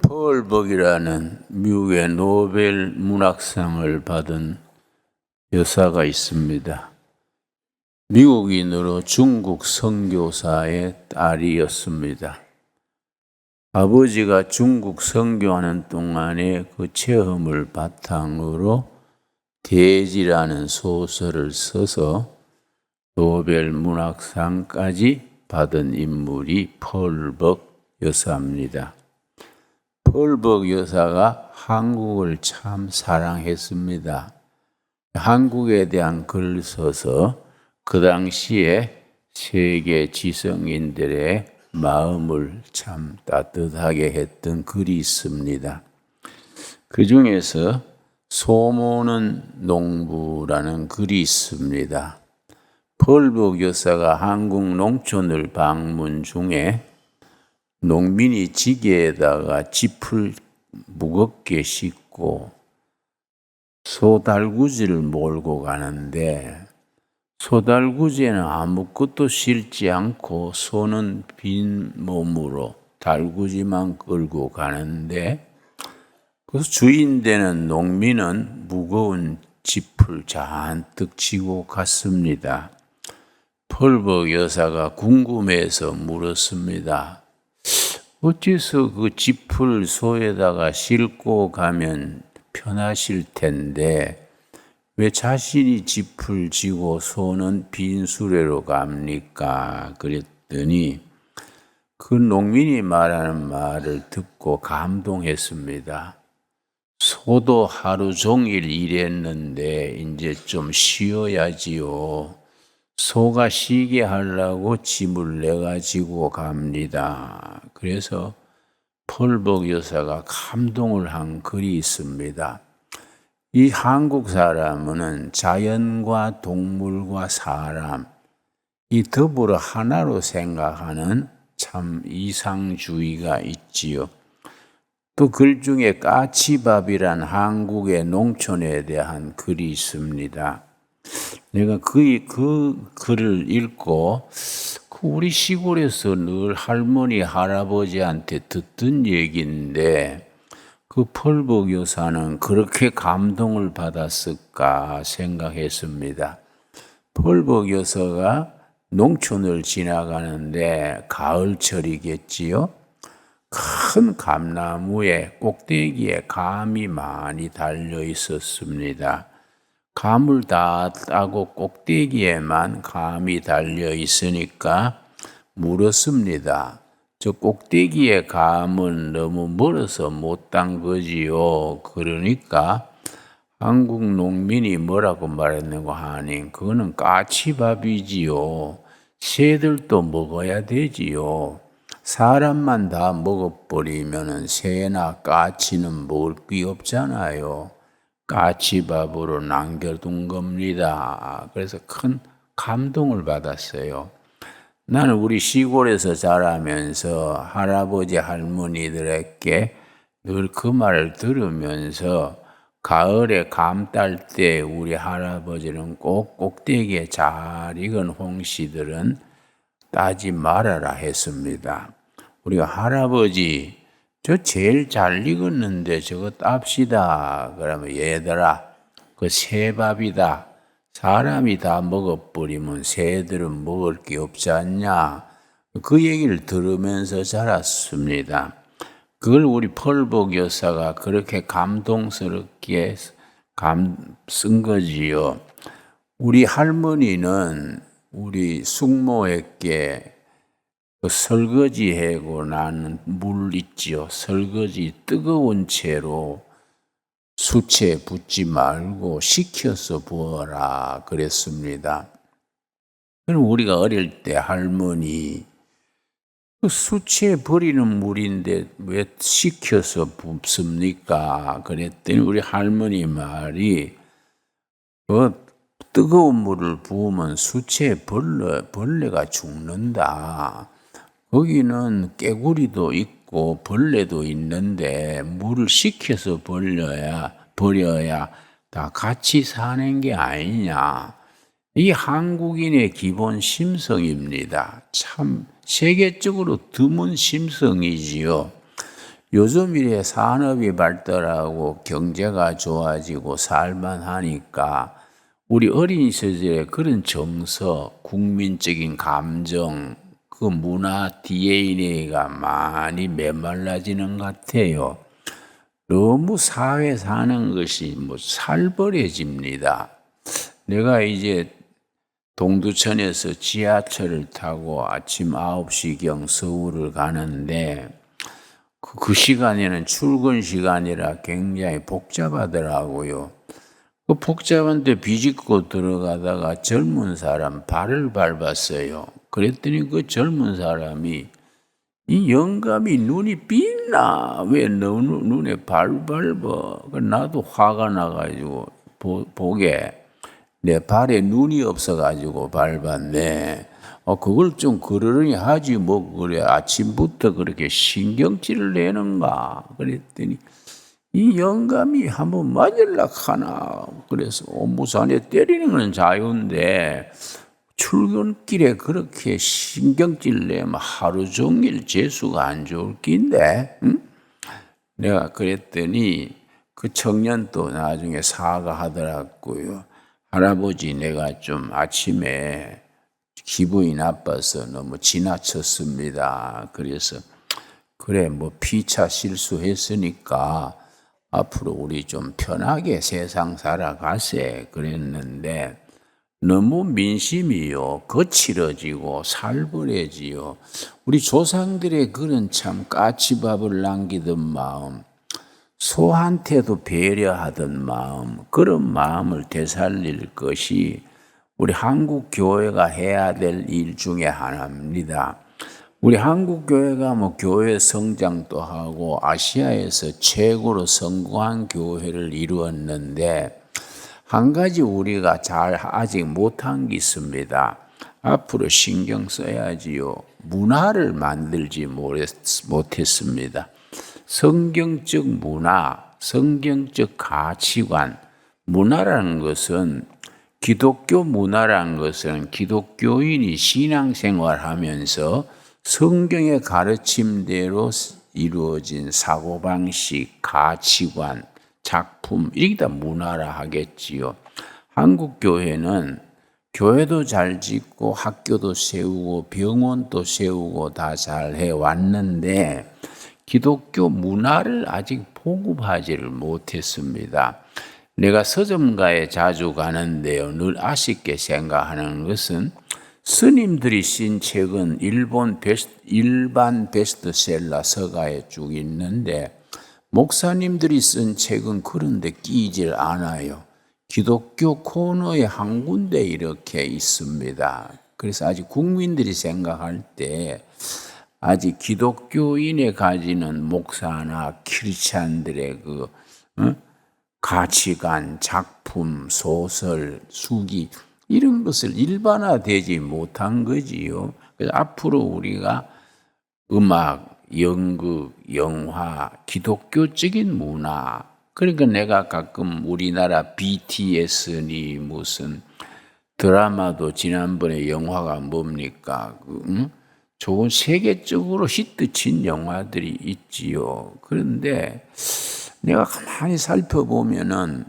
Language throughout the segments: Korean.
펄벅이라는 미국의 노벨 문학상을 받은 여사가 있습니다. 미국인으로 중국 선교사의 딸이었습니다. 아버지가 중국 선교하는 동안에 그 체험을 바탕으로 대지라는 소설을 써서 노벨 문학상까지 받은 인물이 펄벅 여사입니다. 펄벅 여사가 한국을 참 사랑했습니다. 한국에 대한 글을 써서 그 당시에 세계 지성인들의 마음을 참 따뜻하게 했던 글이 있습니다. 그 중에서 소모는 농부라는 글이 있습니다. 펄벅 여사가 한국 농촌을 방문 중에 농민이 지게에다가 짚을 무겁게 싣고 소달구지를 몰고 가는데 소달구지에는 아무것도 실지 않고 소는 빈 몸으로 달구지만 끌고 가는데 그래서 주인 되는 농민은 무거운 짚을 잔뜩 지고 갔습니다. 펄벅 여사가 궁금해서 물었습니다. 어째서 그 짚을 소에다가 싣고 가면 편하실 텐데 왜 자신이 짚을 지고 소는 빈 수레로 갑니까? 그랬더니 그 농민이 말하는 말을 듣고 감동했습니다. 소도 하루 종일 일했는데 이제 좀 쉬어야지요. 소가 쉬게 하려고 짐을 내가 지고 갑니다. 그래서 펄벅 여사가 감동을 한 글이 있습니다. 이 한국 사람은 자연과 동물과 사람, 이 더불어 하나로 생각하는 참 이상주의가 있지요. 또 글 중에 까치밥이란 한국의 농촌에 대한 글이 있습니다. 내가 그 글을 읽고 우리 시골에서 늘 할머니, 할아버지한테 듣던 얘기인데 그 펄벅 여사는 그렇게 감동을 받았을까 생각했습니다. 펄벅 여사가 농촌을 지나가는데 가을철이겠지요. 큰 감나무에 꼭대기에 감이 많이 달려 있었습니다. 감을 다 따고 꼭대기에만 감이 달려 있으니까 물었습니다. 저 꼭대기에 감은 너무 멀어서 못 딴 거지요. 그러니까 한국 농민이 뭐라고 말했는고 하니 그거는 까치밥이지요. 새들도 먹어야 되지요. 사람만 다 먹어버리면 새나 까치는 먹을 게 없잖아요. 까치밥으로 남겨둔 겁니다. 그래서 큰 감동을 받았어요. 나는 우리 시골에서 자라면서 할아버지 할머니들에게 늘 그 말을 들으면서 가을에 감 딸 때 우리 할아버지는 꼭 꼭대기에 잘 익은 홍시들은 따지 말아라 했습니다. 우리 할아버지 저 제일 잘 익었는데 저거 땁시다. 그러면 얘들아 그 새밥이다. 사람이 다 먹어버리면 새들은 먹을 게 없지 않냐. 그 얘기를 들으면서 자랐습니다. 그걸 우리 펄벅 여사가 그렇게 감동스럽게 쓴 거지요. 우리 할머니는 우리 숙모에게 그 설거지 하고 나는 물 있지요. 설거지 뜨거운 채로 수채에 붓지 말고 식혀서 부어라 그랬습니다. 그럼 우리가 어릴 때 할머니 그 수채에 버리는 물인데 왜 식혀서 붓습니까? 그랬더니 우리 할머니 말이 그 뜨거운 물을 부으면 수채에 벌레가 죽는다. 거기는 깨구리도 있고 벌레도 있는데 물을 식혀서 버려야 다 같이 사는 게 아니냐. 이 한국인의 기본 심성입니다. 참 세계적으로 드문 심성이지요. 요즘 이래 산업이 발달하고 경제가 좋아지고 살만하니까 우리 어린 시절에 그런 정서, 국민적인 감정, 그 문화 DNA가 많이 메말라지는 것 같아요. 너무 사회 사는 것이 살벌해집니다. 내가 이제 동두천에서 지하철을 타고 아침 9시경 서울을 가는데 그 시간에는 출근 시간이라 굉장히 복잡하더라고요. 그 복잡한데 비집고 들어가다가 젊은 사람 발을 밟았어요. 그랬더니 그 젊은 사람이 이 영감이 눈이 빛나. 왜 너 눈에 발 밟아? 나도 화가 나가지고 보게 내 발에 눈이 없어가지고 밟았네. 그걸 좀 그러려니 하지 뭐 그래 아침부터 그렇게 신경질을 내는가? 그랬더니 이 영감이 한번 맞을라 하나. 그래서 옴부산에 때리는 건 자유인데 출근길에 그렇게 신경질 내면 하루 종일 재수가 안 좋을 낀데, 응? 내가 그랬더니 그 청년도 나중에 사과하더라고요. 할아버지, 내가 좀 아침에 기분이 나빠서 너무 지나쳤습니다. 그래서 그래 뭐 피차 실수했으니까 앞으로 우리 좀 편하게 세상 살아가세 그랬는데 너무 민심이요 거칠어지고 살벌해지요. 우리 조상들의 그런 참 까치밥을 남기던 마음, 소한테도 배려하던 마음, 그런 마음을 되살릴 것이 우리 한국 교회가 해야 될 일 중에 하나입니다. 우리 한국 교회가 뭐 교회 성장도 하고 아시아에서 최고로 성공한 교회를 이루었는데 한 가지 우리가 잘 아직 못한 게 있습니다. 앞으로 신경 써야지요. 문화를 만들지 못했습니다. 성경적 문화, 성경적 가치관, 문화라는 것은 기독교 문화라는 것은 기독교인이 신앙생활하면서 성경의 가르침대로 이루어진 사고방식, 가치관, 작품, 이게 다 문화라 하겠지요. 한국 교회는 교회도 잘 짓고 학교도 세우고 병원도 세우고 다 잘 해왔는데 기독교 문화를 아직 보급하지를 못했습니다. 내가 서점가에 자주 가는데요. 늘 아쉽게 생각하는 것은 스님들이 쓴 책은 일반 베스트셀러 서가에 쭉 있는데 목사님들이 쓴 책은 그런데 끼질 않아요. 기독교 코너에 한 군데 이렇게 있습니다. 그래서 아직 국민들이 생각할 때 아직 기독교인에 가지는 목사나 크리스찬들의 가치관, 작품, 소설, 수기 이런 것을 일반화되지 못한 거지요. 그래서 앞으로 우리가 음악, 연극, 영화, 기독교적인 문화, 그러니까 내가 가끔 우리나라 BTS니 무슨 드라마도 지난번에 영화가 뭡니까? 좋은 세계적으로 히트친 영화들이 있지요. 그런데 내가 가만히 살펴보면은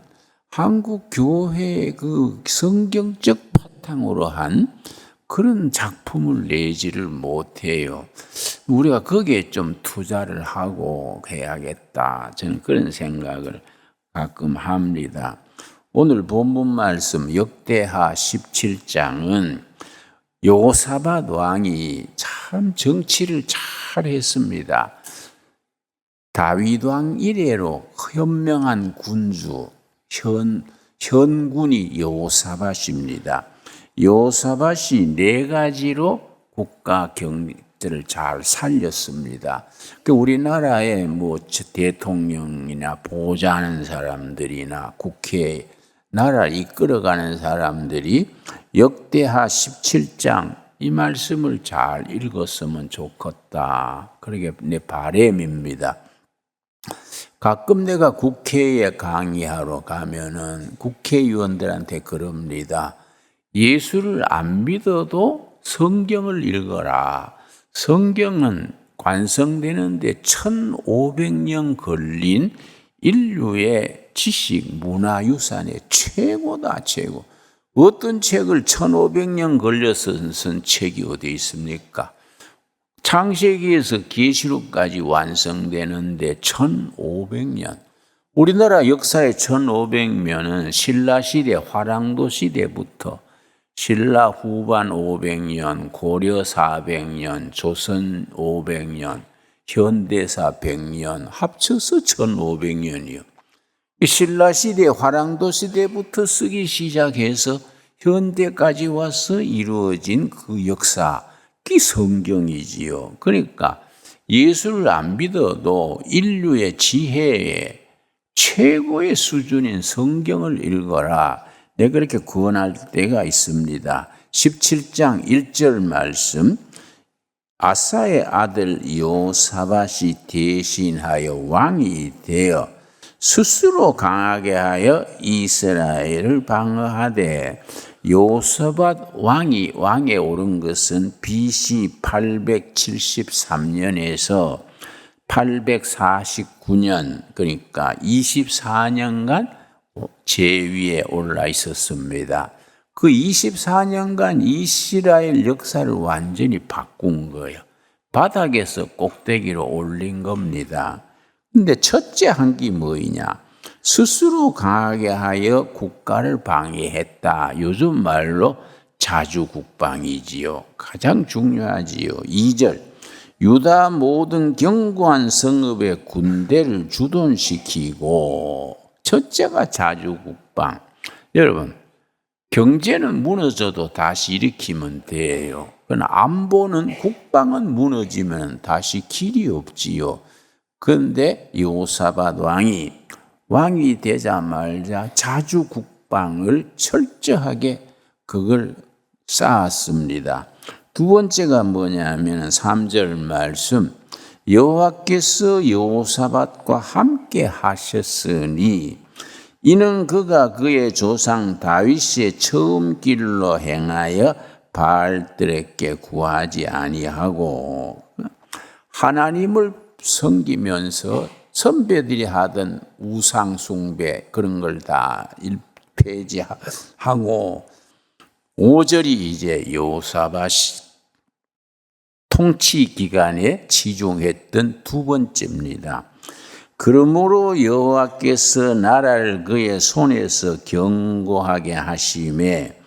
한국 교회의 그 성경적 바탕으로 한 그런 작품을 내지를 못해요. 우리가 거기에 좀 투자를 하고 해야겠다. 저는 그런 생각을 가끔 합니다. 오늘 본문 말씀 역대하 17장은 여호사밧 왕이 참 정치를 잘 했습니다. 다윗 왕 이래로 현명한 군주, 현군이 여호사밧입니다. 여호사밧이 네 가지로 국가 경제를 잘 살렸습니다. 우리나라의 뭐 대통령이나 보좌하는 사람들이나 국회 나라를 이끌어가는 사람들이 역대하 17장 이 말씀을 잘 읽었으면 좋겠다. 그러게 내 바람입니다. 가끔 내가 국회에 강의하러 가면은 국회의원들한테 그럽니다. 예수를 안 믿어도 성경을 읽어라. 성경은 완성되는데 1500년 걸린 인류의 지식 문화유산의 최고다, 최고. 어떤 책을 1500년 걸려서 쓴 책이 어디 있습니까? 창세기에서 계시록까지 완성되는데 1500년. 우리나라 역사의 1500년은 신라시대, 화랑도 시대부터 신라 후반 500년, 고려 400년, 조선 500년, 현대사 100년, 합쳐서 1500년이요. 신라시대, 화랑도 시대부터 쓰기 시작해서 현대까지 와서 이루어진 그 역사, 그 성경이지요. 그러니까 예수를 안 믿어도 인류의 지혜의 최고의 수준인 성경을 읽어라. 내가 그렇게 구원할 때가 있습니다. 17장 1절 말씀. 아사의 아들 여호사밧이 대신하여 왕이 되어 스스로 강하게 하여 이스라엘을 방어하되, 여호사밧 왕에 오른 것은 BC 873년에서 849년, 그러니까 24년간 제위에 올라 있었습니다. 그 24년간 이스라엘 역사를 완전히 바꾼 거예요. 바닥에서 꼭대기로 올린 겁니다. 근데 첫째 한 게 뭐냐? 스스로 강하게 하여 국가를 방해했다. 요즘 말로 자주국방이지요. 가장 중요하지요. 2절. 유다 모든 견고한 성읍의 군대를 주둔시키고, 첫째가 자주국방. 여러분, 경제는 무너져도 다시 일으키면 돼요. 그러나 안보는, 국방은 무너지면 다시 길이 없지요. 그런데 여호사밧 왕이 되자마자 자주국방을 철저하게 그걸 쌓았습니다. 두 번째가 뭐냐면 3절 말씀. 여호와께서 여호사밧과 함께 하셨으니 이는 그가 그의 조상 다윗의 처음 길로 행하여 바알들에게 구하지 아니하고, 하나님을 섬기면서 선배들이 하던 우상 숭배 그런 걸 다 폐지하고, 5절이 이제 여호사밧이 통치 기간에 치중했던 두 번째입니다. 그러므로 여호와께서 나라를 그의 손에서 견고하게 하심에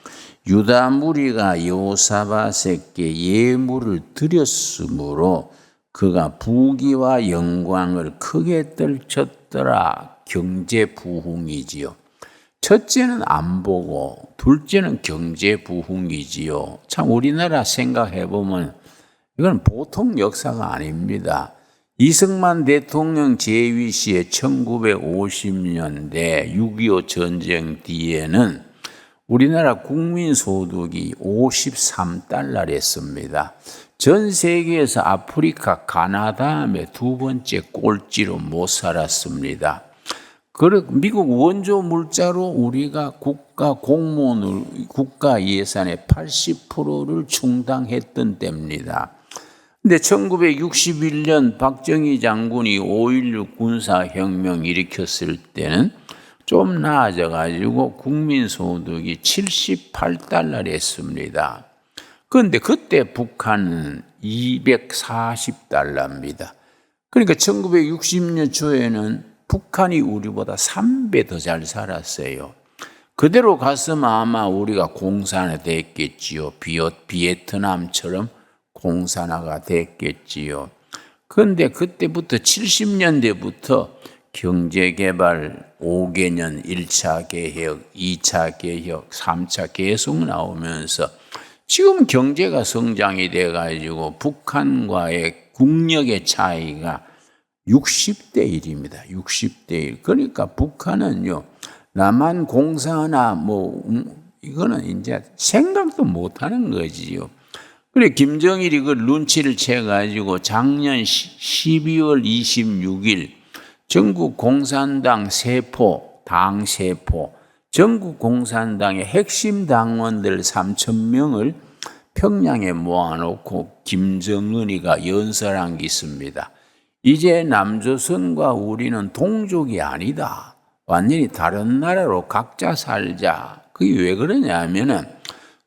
유다 무리가 여호사밧에게 예물을 드렸으므로 그가 부귀와 영광을 크게 떨쳤더라. 경제 부흥이지요. 첫째는 안보고 둘째는 경제 부흥이지요. 참 우리나라 생각해 보면 이건 보통 역사가 아닙니다. 이승만 대통령 재위 시에 1950년대 6.25 전쟁 뒤에는 우리나라 국민소득이 53달러랬습니다. 전 세계에서 아프리카, 가나 다음에 두 번째 꼴찌로 못 살았습니다. 미국 원조 물자로 우리가 국가 공무원을, 국가 예산의 80%를 충당했던 때입니다. 근데 1961년 박정희 장군이 5.16 군사혁명 일으켰을 때는 좀 나아져가지고 국민소득이 78달러랬습니다. 그런데 그때 북한은 240달러입니다. 그러니까 1960년 초에는 북한이 우리보다 3배 더 잘 살았어요. 그대로 갔으면 아마 우리가 공산화 됐겠지요. 비에트남처럼 공산화가 됐겠지요. 그런데 그때부터 70년대부터 경제개발 5개년 1차 개혁, 2차 개혁, 3차 계속 나오면서 지금 경제가 성장이 돼가지고 북한과의 국력의 차이가 60대 1입니다. 60대 1. 그러니까 북한은요, 남한 공산화 이거는 이제 생각도 못 하는 거지요. 그래, 김정일이 그 눈치를 채가지고 작년 12월 26일 전국 공산당 세포, 당 세포, 전국 공산당의 핵심 당원들 3,000명을 평양에 모아놓고 김정은이가 연설한 게 있습니다. 이제 남조선과 우리는 동족이 아니다. 완전히 다른 나라로 각자 살자. 그게 왜 그러냐 하면은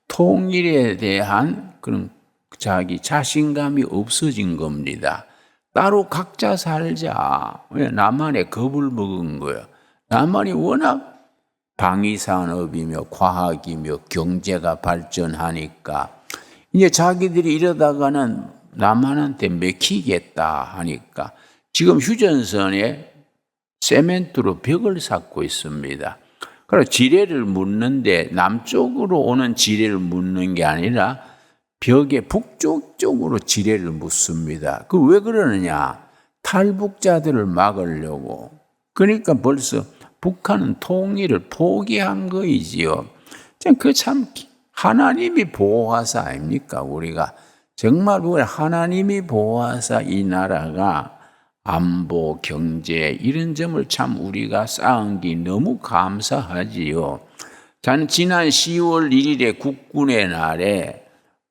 통일에 대한 그런 자기 자신감이 없어진 겁니다. 따로 각자 살자. 왜? 남한에 겁을 먹은 거예요. 남한이 워낙 방위산업이며 과학이며 경제가 발전하니까 이제 자기들이 이러다가는 남한한테 맥히겠다 하니까 지금 휴전선에 세멘트로 벽을 쌓고 있습니다. 그래서 지뢰를 묻는데 남쪽으로 오는 지뢰를 묻는 게 아니라 벽의 북쪽 쪽으로 지뢰를 묻습니다. 그 왜 그러느냐? 탈북자들을 막으려고. 그러니까 벌써 북한은 통일을 포기한 거이지요. 그 참 하나님이 보호하사 아닙니까? 우리가 정말 우리 하나님이 보호하사 이 나라가 안보, 경제 이런 점을 참 우리가 쌓은 게 너무 감사하지요. 저는 지난 10월 1일에 국군의 날에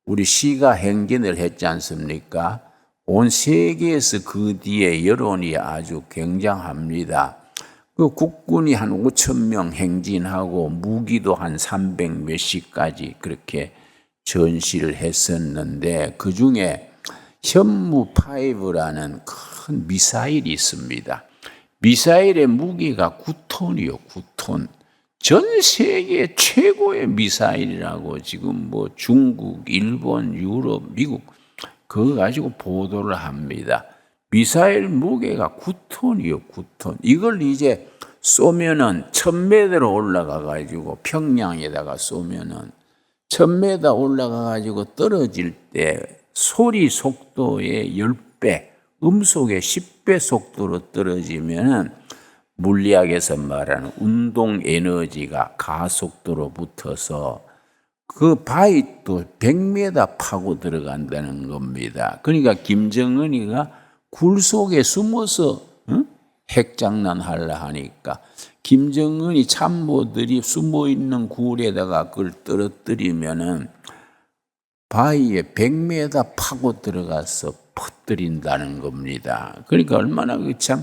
우리 시가 행진을 했지 않습니까? 온 세계에서 그 뒤에 여론이 아주 굉장합니다. 그 국군이 한 5천 명 행진하고 무기도 한 300 몇씩까지 그렇게 전시를 했었는데 그 중에 현무5라는 큰 미사일이 있습니다. 미사일의 무기가 9톤이요, 9톤. 전 세계 최고의 미사일이라고 지금 뭐 중국, 일본, 유럽, 미국 그거 가지고 보도를 합니다. 미사일 무게가 9톤이요, 9톤. 이걸 이제 쏘면은 1000m로 올라가 가지고 평양에다가 쏘면은 1000m 올라가 가지고 떨어질 때 소리 속도의 10배, 음속의 10배 속도로 떨어지면은 물리학에서 말하는 운동 에너지가 가속도로 붙어서 그 바위도 100m 파고 들어간다는 겁니다. 그러니까 김정은이가 굴 속에 숨어서 핵장난 하려 하니까 김정은이 참모들이 숨어있는 굴에다가 그걸 떨어뜨리면은 바위에 100m 파고 들어가서 퍼뜨린다는 겁니다. 그러니까 얼마나 참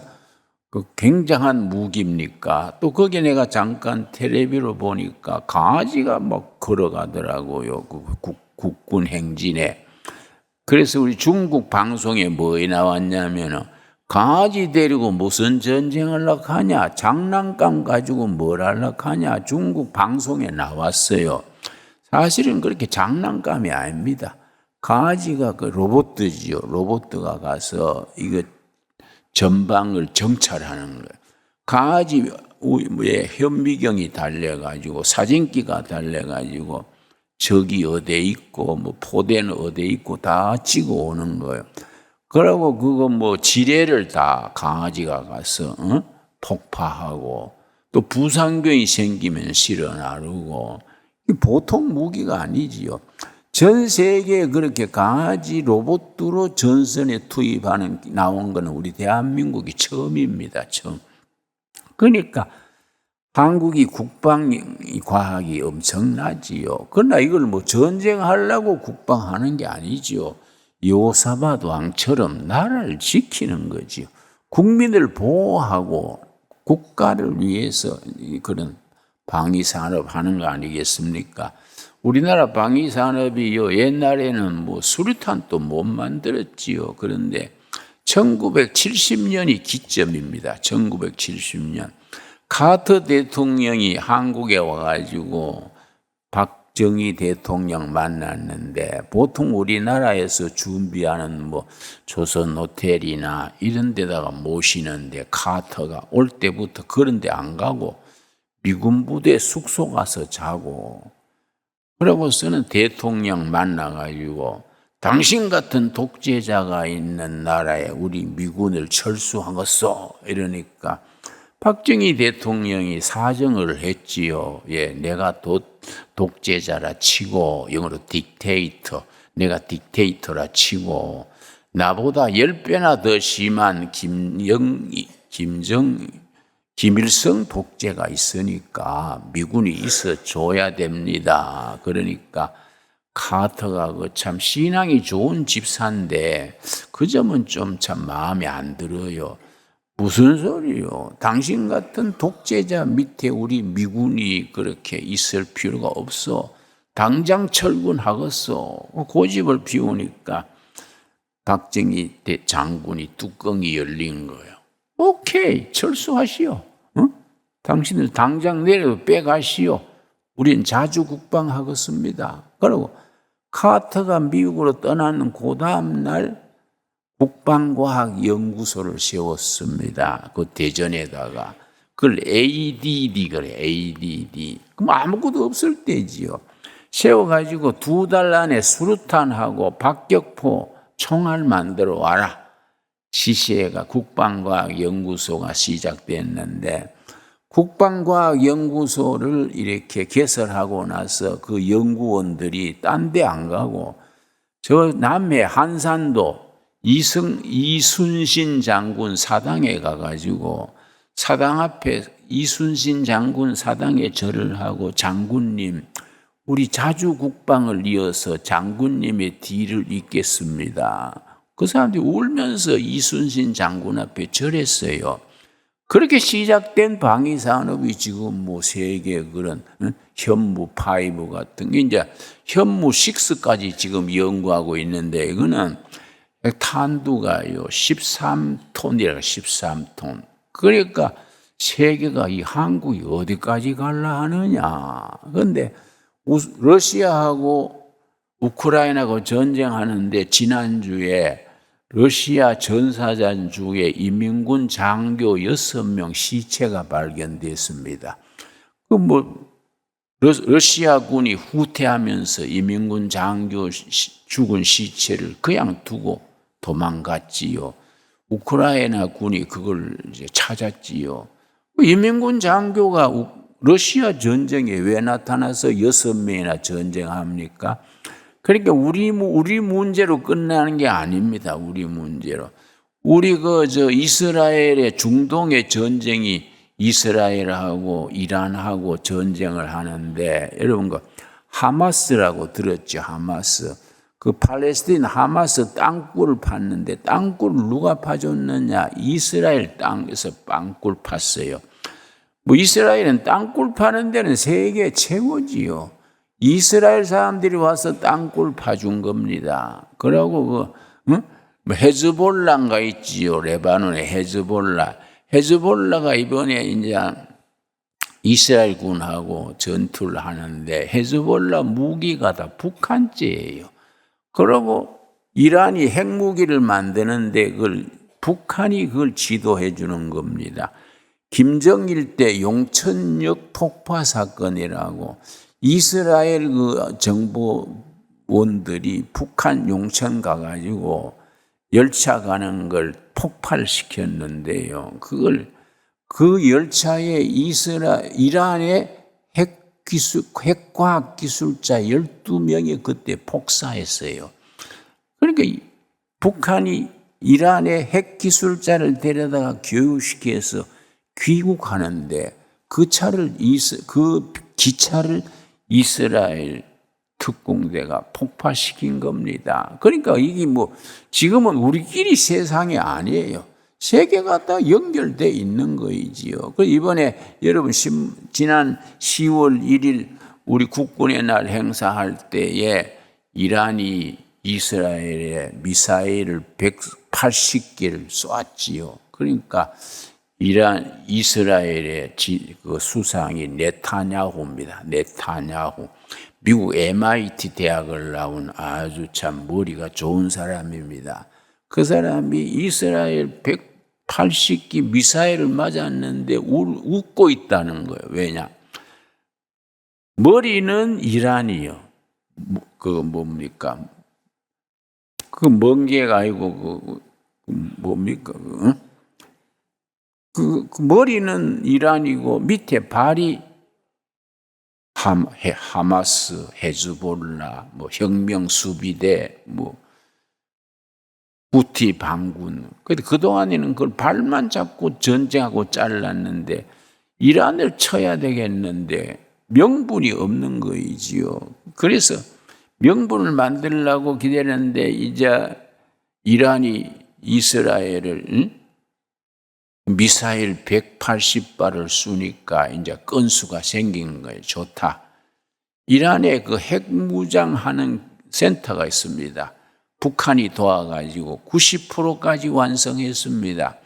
굉장한 무기입니까? 또 거기에 내가 잠깐 텔레비로 보니까 강아지가 막 걸어가더라고요. 그 국군 행진에. 그래서 우리 중국 방송에 뭐 나왔냐면은 강아지 데리고 무슨 전쟁을 하려고 하냐? 장난감 가지고 뭘 하려고 하냐? 중국 방송에 나왔어요. 사실은 그렇게 장난감이 아닙니다. 강아지가 그 로봇이지요. 로봇가 가서 이거 전방을 정찰하는 거예요. 강아지에 현미경이 달려가지고 사진기가 달려가지고 적이 어디에 있고 뭐 포대는 어디에 있고 다 찍어 오는 거예요. 그러고 그거 뭐 지뢰를 다 강아지가 가서 폭파하고 또 부상경이 생기면 실어 나르고 보통 무기가 아니지요. 전 세계에 그렇게 강아지 로봇으로 전선에 투입하는 나온 거는 우리 대한민국이 처음입니다. 처음. 그러니까 한국이 국방 과학이 엄청나지요. 그러나 이걸 뭐 전쟁하려고 국방하는 게 아니지요. 요사밭 왕처럼 나라를 지키는 거지요. 국민을 보호하고 국가를 위해서 그런 방위산업 하는 거 아니겠습니까? 우리나라 방위산업이요, 옛날에는 뭐 수류탄도 못 만들었지요. 그런데 1970년이 기점입니다. 1970년. 카터 대통령이 한국에 와가지고 박정희 대통령 만났는데 보통 우리나라에서 준비하는 뭐 조선 호텔이나 이런 데다가 모시는데 카터가 올 때부터 그런 데 안 가고 미군 부대 숙소 가서 자고 그러고서는 대통령 만나가지고 당신 같은 독재자가 있는 나라에 우리 미군을 철수하겠소 이러니까 박정희 대통령이 사정을 했지요. 예, 내가 독재자라 치고 영어로 딕테이터, 내가 딕테이터라 치고 나보다 10배나 더 심한 김일성 독재가 있으니까 미군이 있어줘야 됩니다. 그러니까 카터가 그 참 신앙이 좋은 집사인데 그 점은 좀 참 마음에 안 들어요. 무슨 소리요? 당신 같은 독재자 밑에 우리 미군이 그렇게 있을 필요가 없어. 당장 철군하겠어. 고집을 피우니까 박정희 장군이 뚜껑이 열린 거예요. 오케이, 철수하시오. 어? 당신들 당장 내려 빼가시오. 우린 자주 국방하겠습니다. 그리고 카터가 미국으로 떠나는 그 다음 날 국방과학연구소를 세웠습니다. 그 대전에다가. 그걸 ADD 그래, ADD. 그럼 아무것도 없을 때지요. 세워가지고 2달 안에 수류탄하고 박격포 총알 만들어 와라. 지시해가 국방과학연구소가 시작됐는데 국방과학연구소를 이렇게 개설하고 나서 그 연구원들이 딴 데 안 가고 저 남해 한산도 이순신 장군 사당에 가가지고 사당 앞에 이순신 장군 사당에 절을 하고 장군님 우리 자주 국방을 이어서 장군님의 뒤를 잇겠습니다. 그 사람들이 울면서 이순신 장군 앞에 절했어요. 그렇게 시작된 방위 산업이 지금 뭐 세계 그런 현무 5 같은 게 이제 현무 6까지 지금 연구하고 있는데 이거는 탄두가요 13톤이라 13톤. 그러니까 세계가 이 한국이 어디까지 갈라 하느냐. 그런데 러시아하고 우크라이나하고 전쟁하는데 지난주에 러시아 전사장 중에 이민군 장교 6명 시체가 발견됐습니다. 러시아군이 후퇴하면서 이민군 장교 죽은 시체를 그냥 두고 도망갔지요. 우크라이나 군이 그걸 이제 찾았지요. 이민군 장교가 러시아 전쟁에 왜 나타나서 6명이나 전쟁합니까? 그러니까 우리 문제로 끝나는 게 아닙니다. 우리 문제로. 이스라엘의 중동의 전쟁이 이스라엘하고 이란하고 전쟁을 하는데 여러분 하마스라고 들었죠. 하마스. 그 팔레스타인 하마스 땅굴을 팠는데 땅굴을 누가 파줬느냐? 이스라엘 땅에서 땅굴 팠어요. 이스라엘은 땅굴 파는 데는 세계 최고지요. 이스라엘 사람들이 와서 땅굴 파준 겁니다. 그러고 헤즈볼라가 있지요. 레바논의 헤즈볼라가 이번에 이제 이스라엘 군하고 전투를 하는데 헤즈볼라 무기가 다 북한제예요. 그러고 이란이 핵무기를 만드는데 북한이 그걸 지도해 주는 겁니다. 김정일 때 용천역 폭파 사건이라고 이스라엘 정보원들이 북한 용천 가가지고 열차 가는 걸 폭발시켰는데요. 그 열차에 이란의 핵과학 기술자 12명이 그때 폭사했어요. 그러니까 북한이 이란의 핵 기술자를 데려다가 교육시켜서 귀국하는데 그 기차를 이스라엘 특공대가 폭파시킨 겁니다. 그러니까 이게 지금은 우리끼리 세상이 아니에요. 세계가 다 연결되어 있는 거이지요. 이번에 여러분 지난 10월 1일 우리 국군의 날 행사할 때에 이란이 이스라엘에 미사일을 180개를 쏘았지요. 그러니까 이스라엘의 그 수상이 네타냐후입니다. 네타냐후. 미국 MIT 대학을 나온 아주 참 머리가 좋은 사람입니다. 그 사람이 이스라엘 180기 미사일을 맞았는데 웃고 있다는 거예요. 왜냐? 머리는 이란이요. 뭡니까? 먼 게가 아니고 뭡니까? 그 머리는 이란이고 밑에 발이 하마스, 헤즈볼라, 혁명 수비대, 후티 반군. 그동안에는 그걸 발만 잡고 전쟁하고 잘랐는데 이란을 쳐야 되겠는데 명분이 없는 거이지요. 그래서 명분을 만들려고 기다렸는데 이제 이란이 이스라엘을 미사일 180발을 쏘니까 이제 건수가 생긴 거예요. 좋다. 이란에 그 핵무장하는 센터가 있습니다. 북한이 도와가지고 90%까지 완성했습니다.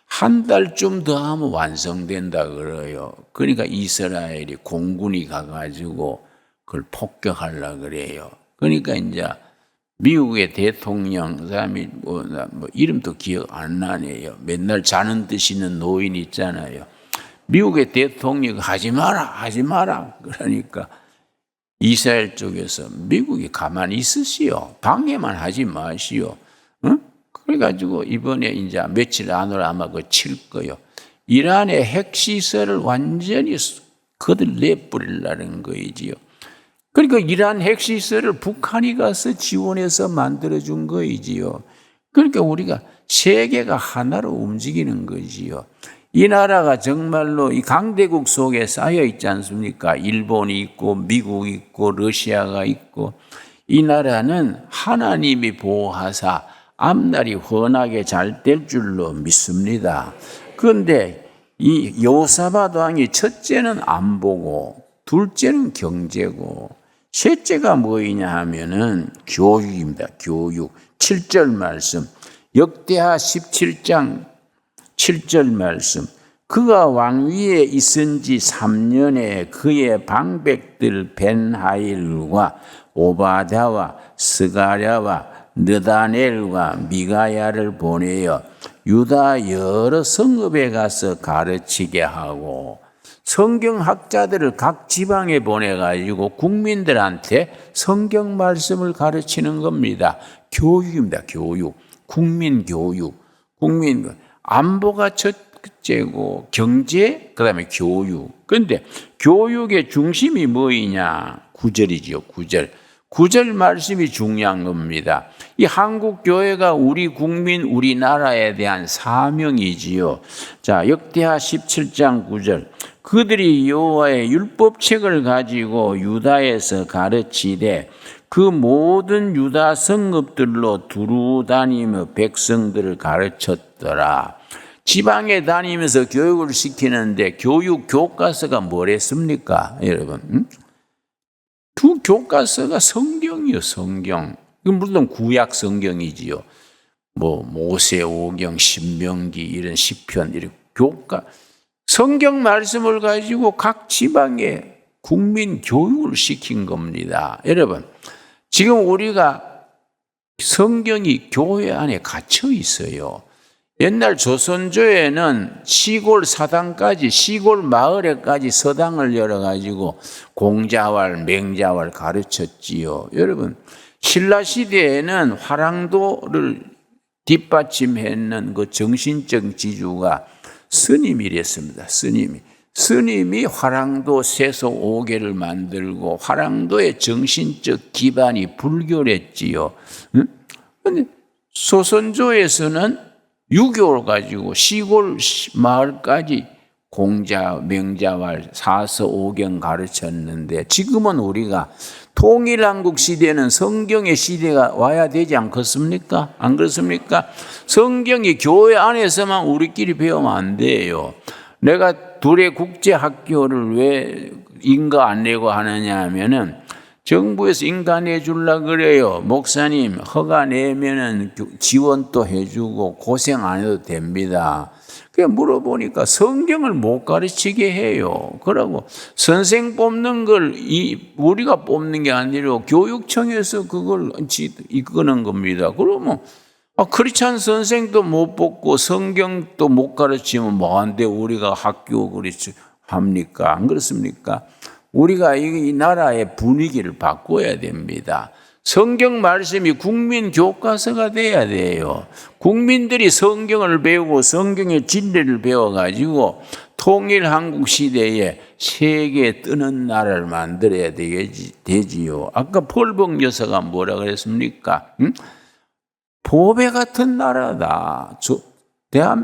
한 달쯤 더 하면 완성된다 그래요. 그러니까 이스라엘이 공군이 가가지고 그걸 폭격하려고 그래요. 그러니까 이제 미국의 대통령, 그다음에 뭐 이름도 기억 안 나네요. 맨날 자는 듯이는 노인 있잖아요. 미국의 대통령 하지 마라. 그러니까 이스라엘 쪽에서 미국이 가만히 있으시오. 방해만 하지 마시오. 응? 그래가지고 이번에 이제 며칠 안으로 아마 칠 거요. 이란의 핵시설을 완전히 그들 내버리려는 거이지요. 그러니까 이란 핵시설을 북한이 가서 지원해서 만들어준 거이지요. 그러니까 우리가 세계가 하나로 움직이는 거지요. 이 나라가 정말로 이 강대국 속에 쌓여 있지 않습니까? 일본이 있고 미국이 있고 러시아가 있고 이 나라는 하나님이 보호하사 앞날이 훤하게 잘 될 줄로 믿습니다. 그런데 이 여호사밧 왕이 첫째는 안보고 둘째는 경제고 셋째가 뭐이냐 하면은 교육입니다. 교육. 7절 말씀. 역대하 17장 7절 말씀. 그가 왕위에 있은 지 3년에 그의 방백들 벤하일과 오바댜와 스가랴와 느다넬과 미가야를 보내어 유다 여러 성읍에 가서 가르치게 하고 성경학자들을 각 지방에 보내가지고 국민들한테 성경 말씀을 가르치는 겁니다. 교육입니다. 교육. 국민교육. 안보가 첫째고 경제, 그 다음에 교육. 그런데 교육의 중심이 뭐이냐? 9절이지요. 9절. 9절 말씀이 중요한 겁니다. 이 한국교회가 우리 국민, 우리나라에 대한 사명이지요. 자, 역대하 17장 9절. 그들이 여호와의 율법책을 가지고 유다에서 가르치되 그 모든 유다 성읍들로 두루 다니며 백성들을 가르쳤더라. 지방에 다니면서 교육을 시키는데 교육 교과서가 뭐랬습니까? 여러분. 두 교과서가 성경이요, 성경. 이건 물론 구약 성경이지요. 뭐 모세오경, 신명기 이런 시편 이런 교과 성경 말씀을 가지고 각 지방에 국민 교육을 시킨 겁니다. 여러분, 지금 우리가 성경이 교회 안에 갇혀 있어요. 옛날 조선조에는 시골 사당까지 시골 마을에까지 서당을 열어가지고 공자왈 맹자왈 가르쳤지요. 여러분 신라시대에는 화랑도를 뒷받침했는 그 정신적 지주가 스님이랬습니다. 스님이 화랑도 세속 5개를 만들고 화랑도의 정신적 기반이 불교랬지요. 그런데 조선조에서는 유교를 가지고 시골 마을까지 공자, 명자왈, 사서, 오경 가르쳤는데 지금은 우리가 통일한국 시대는 성경의 시대가 와야 되지 않겠습니까? 안 그렇습니까? 성경이 교회 안에서만 우리끼리 배우면 안 돼요. 내가 둘의 국제학교를 왜 인가 안 내고 하느냐 하면은 정부에서 인가 내주려고 그래요. 목사님 허가 내면은 지원도 해주고 고생 안 해도 됩니다. 그래 물어보니까 성경을 못 가르치게 해요. 그러고 선생 뽑는 걸 우리가 뽑는 게 아니라 교육청에서 그걸 이끄는 겁니다. 그러면 크리스찬 선생도 못 뽑고 성경도 못 가르치면 뭐한데 우리가 학교 그렇지 합니까? 안 그렇습니까? 우리가 이 나라의 분위기를 바꿔야 됩니다. 성경 말씀이 국민 교과서가 돼야 돼요. 국민들이 성경을 배우고 성경의 진리를 배워가지고 통일 한국 시대에 세계에 뜨는 나라를 만들어야 되지요. 아까 폴봉 여사가 뭐라 그랬습니까? 보배 같은 나라다.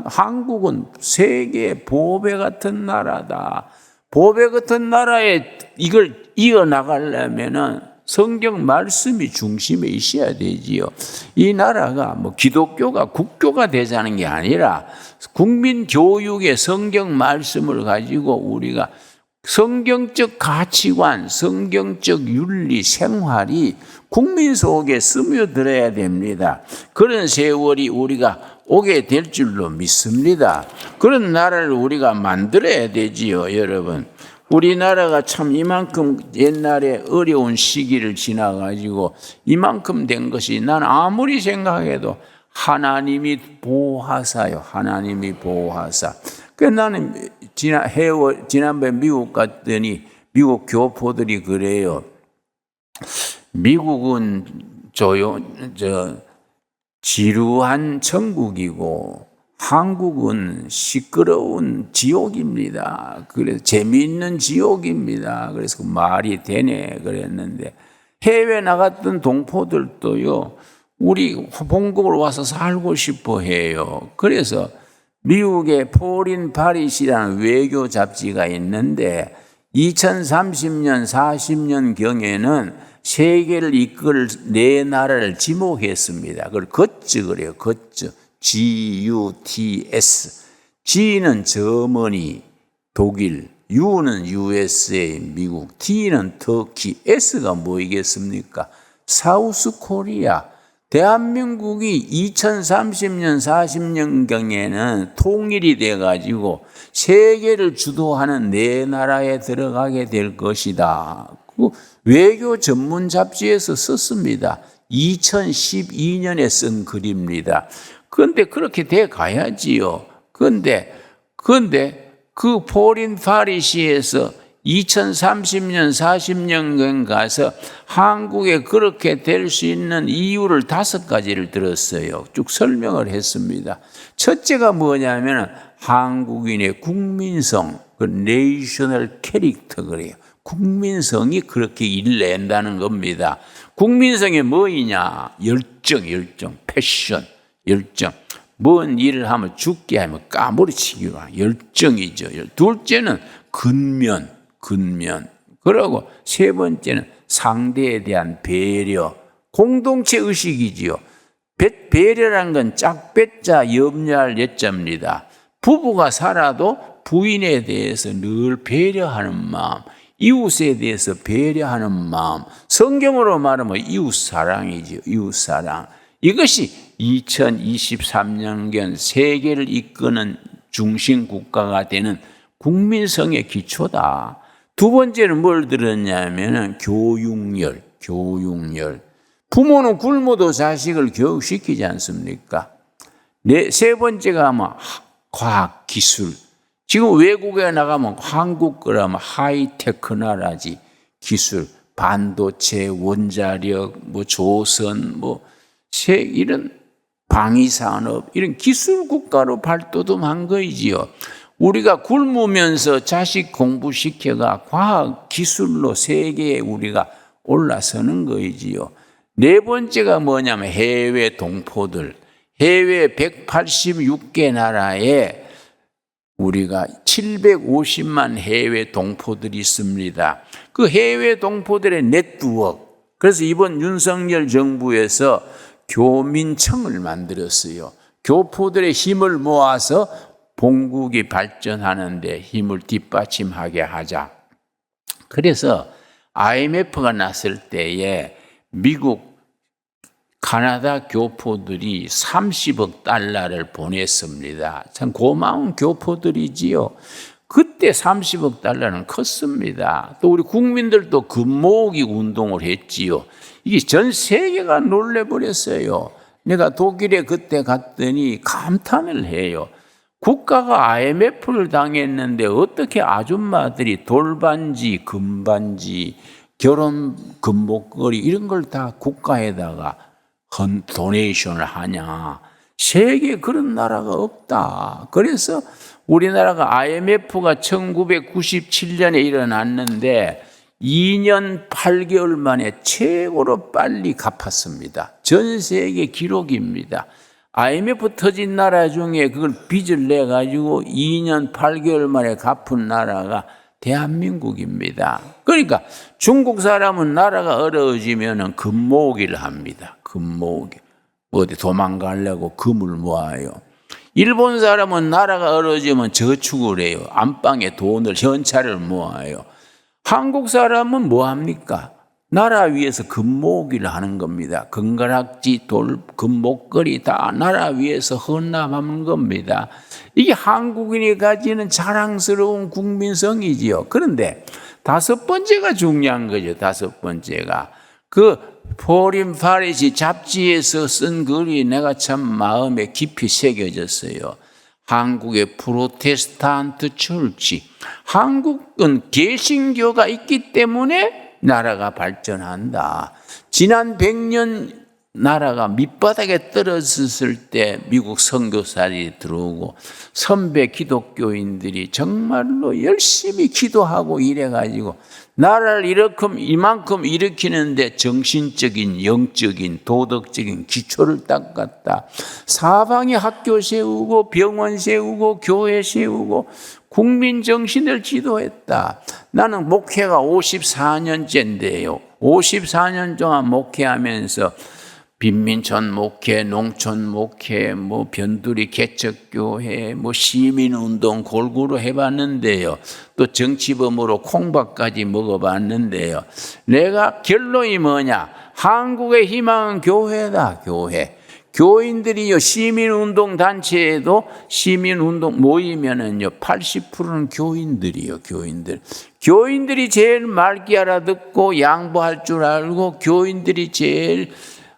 한국은 세계의 보배 같은 나라다. 보배 같은 나라에 이걸 이어나가려면은 성경 말씀이 중심에 있어야 되지요. 이 나라가 뭐 기독교가 국교가 되자는 게 아니라 국민 교육의 성경 말씀을 가지고 우리가 성경적 가치관, 성경적 윤리, 생활이 국민 속에 스며들어야 됩니다. 그런 세월이 우리가 오게 될 줄로 믿습니다. 그런 나라를 우리가 만들어야 되지요, 여러분. 우리나라가 참 이만큼 옛날에 어려운 시기를 지나가지고 이만큼 된 것이 난 아무리 생각해도 하나님이 보호하사요. 하나님이 보호하사. 나는 지난번에 미국 갔더니 미국 교포들이 그래요. 미국은 지루한 천국이고 한국은 시끄러운 지옥입니다. 그래서 재미있는 지옥입니다. 그래서 말이 되네 그랬는데 해외 나갔던 동포들도요. 우리 본국으로 와서 살고 싶어 해요. 그래서 미국의 포린 파리시라는 외교 잡지가 있는데 2030년 40년 경에는 세계를 이끌 네 나라를 지목했습니다. 그걸 거츠 그래요. 거츠. GUTS. G는 저머니, 독일, U는 USA, 미국, T는 터키, S가 뭐이겠습니까? 사우스 코리아. 대한민국이 2030년, 40년경에는 통일이 돼가지고 세계를 주도하는 네 나라에 들어가게 될 것이다. 외교 전문 잡지에서 썼습니다. 2012년에 쓴 글입니다. 그런데 그렇게 돼 가야지요. 그런데 그 포린 파리시에서 2030년, 40년경 가서 한국에 그렇게 될 수 있는 이유를 5가지를 들었어요. 쭉 설명을 했습니다. 첫째가 뭐냐면 한국인의 국민성, 그 내셔널 캐릭터 그래요. 국민성이 그렇게 일낸다는 겁니다. 국민성이 뭐이냐? 열정, 패션, 열정. 뭔 일을 하면 죽게 하면 까무러치기로 하는 열정이죠. 둘째는 근면. 그리고 세 번째는 상대에 대한 배려, 공동체 의식이지요. 배려라는 건 짝배자 염려할 예자입니다. 부부가 살아도 부인에 대해서 늘 배려하는 마음, 이웃에 대해서 배려하는 마음, 성경으로 말하면 이웃사랑이지요. 이웃사랑. 이것이 2023년경 세계를 이끄는 중심 국가가 되는 국민성의 기초다. 두 번째는 뭘 들었냐면 교육열. 부모는 굶어도 자식을 교육시키지 않습니까? 세 번째가 아마 과학, 기술. 지금 외국에 나가면 한국 거라면 하이테크 나라지. 기술, 반도체, 원자력, 조선, 이런 방위산업, 이런 기술 국가로 발돋움한 거이지요. 우리가 굶으면서 자식 공부시켜가 과학 기술로 세계에 우리가 올라서는 거이지요. 네 번째가 뭐냐면 해외 동포들. 해외 186개 나라에 우리가 750만 해외 동포들이 있습니다. 그 해외 동포들의 네트워크. 그래서 이번 윤석열 정부에서 교민청을 만들었어요. 교포들의 힘을 모아서 본국이 발전하는 데 힘을 뒷받침하게 하자. 그래서 IMF가 났을 때에 미국, 카나다 교포들이 30억 달러를 보냈습니다. 참 고마운 교포들이지요. 그때 30억 달러는 컸습니다. 또 우리 국민들도 금모으기 운동을 했지요. 이게 전 세계가 놀래버렸어요. 내가 독일에 그때 갔더니 감탄을 해요. 국가가 IMF를 당했는데 어떻게 아줌마들이 돌반지, 금반지, 결혼 금목걸이 이런 걸 다 국가에다가 도네이션을 하냐. 세계에 그런 나라가 없다. 그래서 우리나라가 IMF가 1997년에 일어났는데 2년 8개월 만에 최고로 빨리 갚았습니다. 전 세계 기록입니다. IMF 터진 나라 중에 그걸 빚을 내가지고 2년 8개월 만에 갚은 나라가 대한민국입니다. 그러니까 중국 사람은 나라가 어려워지면 금모으기를 합니다. 금모으기. 어디 도망가려고 금을 모아요. 일본 사람은 나라가 어려워지면 저축을 해요. 안방에 돈을, 현찰을 모아요. 한국 사람은 뭐 합니까? 나라 위에서 금모으기를 하는 겁니다. 금가락지, 돌, 금목걸이 다 나라 위에서 헌납하는 겁니다. 이게 한국인이 가지는 자랑스러운 국민성이지요. 그런데 다섯 번째가 중요한 거죠. 다섯 번째가. 포린 파리시 잡지에서 쓴 글이 내가 참 마음에 깊이 새겨졌어요. 한국의 프로테스탄트 철치. 한국은 개신교가 있기 때문에 나라가 발전한다. 지난 100년 나라가 밑바닥에 떨어졌을 때 미국 선교사들이 들어오고 선배 기독교인들이 정말로 열심히 기도하고 이래가지고 나라를 이만큼 일으키는데 정신적인, 영적인, 도덕적인 기초를 닦았다. 사방에 학교 세우고 병원 세우고 교회 세우고 국민 정신을 지도했다. 나는 목회가 54년째인데요. 54년 동안 목회하면서 빈민촌 목회, 농촌 목회, 변두리 개척교회, 시민운동 골고루 해봤는데요. 또 정치범으로 콩밥까지 먹어봤는데요. 내가 결론이 뭐냐? 한국의 희망은 교회다, 교회. 교인들이요, 시민운동 단체에도 시민운동 모이면은요, 80%는 교인들이요, 교인들. 교인들이 제일 맑게 알아듣고 양보할 줄 알고 교인들이 제일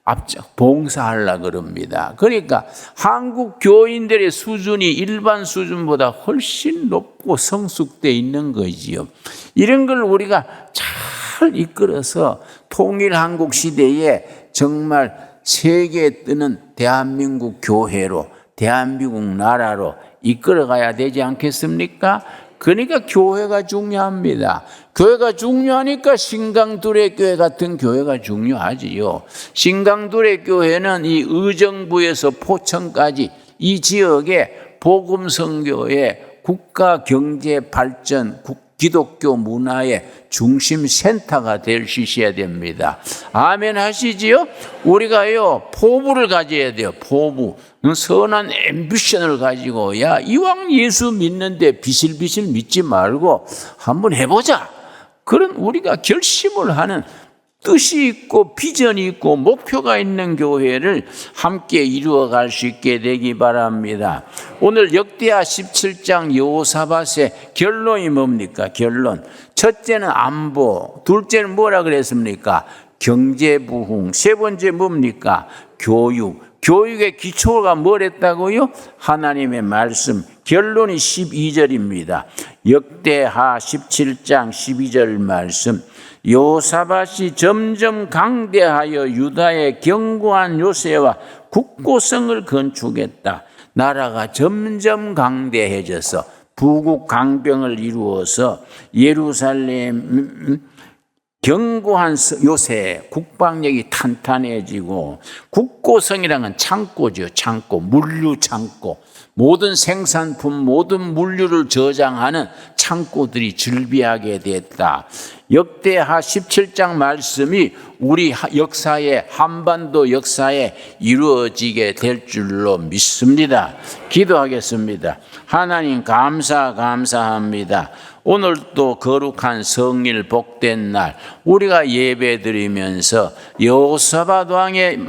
앞장 봉사하려고 그럽니다. 그러니까 한국 교인들의 수준이 일반 수준보다 훨씬 높고 성숙되어 있는 거지요. 이런 걸 우리가 잘 이끌어서 통일 한국 시대에 정말 세계에 뜨는 대한민국 교회로, 대한민국 나라로 이끌어가야 되지 않겠습니까? 그러니까 교회가 중요합니다. 교회가 중요하니까 신강두레교회 같은 교회가 중요하지요. 신강두레 교회는 이 의정부에서 포천까지 이 지역에 복음선교의 국가 경제 발전, 기독교 문화의 중심 센터가 될 수 있어야 됩니다. 아멘 하시지요? 우리가요, 포부를 가져야 돼요. 포부. 선한 앰비션을 가지고, 이왕 예수 믿는데 비실비실 믿지 말고 한번 해보자. 그런 우리가 결심을 하는 뜻이 있고 비전이 있고 목표가 있는 교회를 함께 이루어갈 수 있게 되기 바랍니다. 오늘 역대하 17장 여호사밧의 결론이 뭡니까? 결론. 첫째는 안보, 둘째는 뭐라 그랬습니까? 경제부흥, 세 번째 뭡니까? 교육. 교육의 기초가 뭐랬다고요? 하나님의 말씀. 결론이 12절입니다. 역대하 17장 12절 말씀. 여호사밧이 점점 강대하여 유다의 견고한 요새와 국고성을 건축했다. 나라가 점점 강대해져서 부국 강병을 이루어서 예루살렘 견고한 요새, 국방력이 탄탄해지고, 국고성이라는 건 창고죠. 창고, 물류 창고. 모든 생산품, 모든 물류를 저장하는 창고들이 즐비하게 됐다. 역대하 17장 말씀이 우리 역사에, 한반도 역사에 이루어지게 될 줄로 믿습니다. 기도하겠습니다. 하나님 감사합니다. 오늘 또 거룩한 성일 복된 날 우리가 예배드리면서 여호사밧 왕의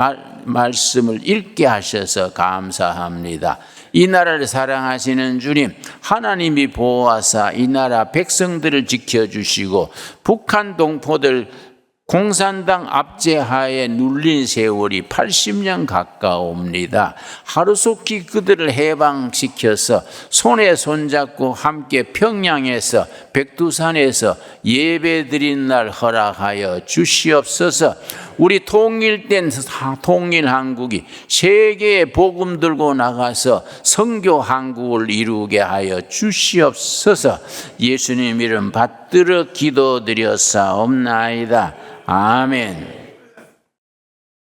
말씀을 읽게 하셔서 감사합니다. 이 나라를 사랑하시는 주님, 하나님이 보호하사 이 나라 백성들을 지켜주시고 북한 동포들 공산당 압제하에 눌린 세월이 80년 가까웁니다. 하루속히 그들을 해방시켜서 손에 손잡고 함께 평양에서 백두산에서 예배드린 날 허락하여 주시옵소서. 우리 통일된 통일 한국이 세계에 복음 들고 나가서 선교 한국을 이루게 하여 주시옵소서. 예수님 이름 받들어 기도드렸사옵나이다. 아멘.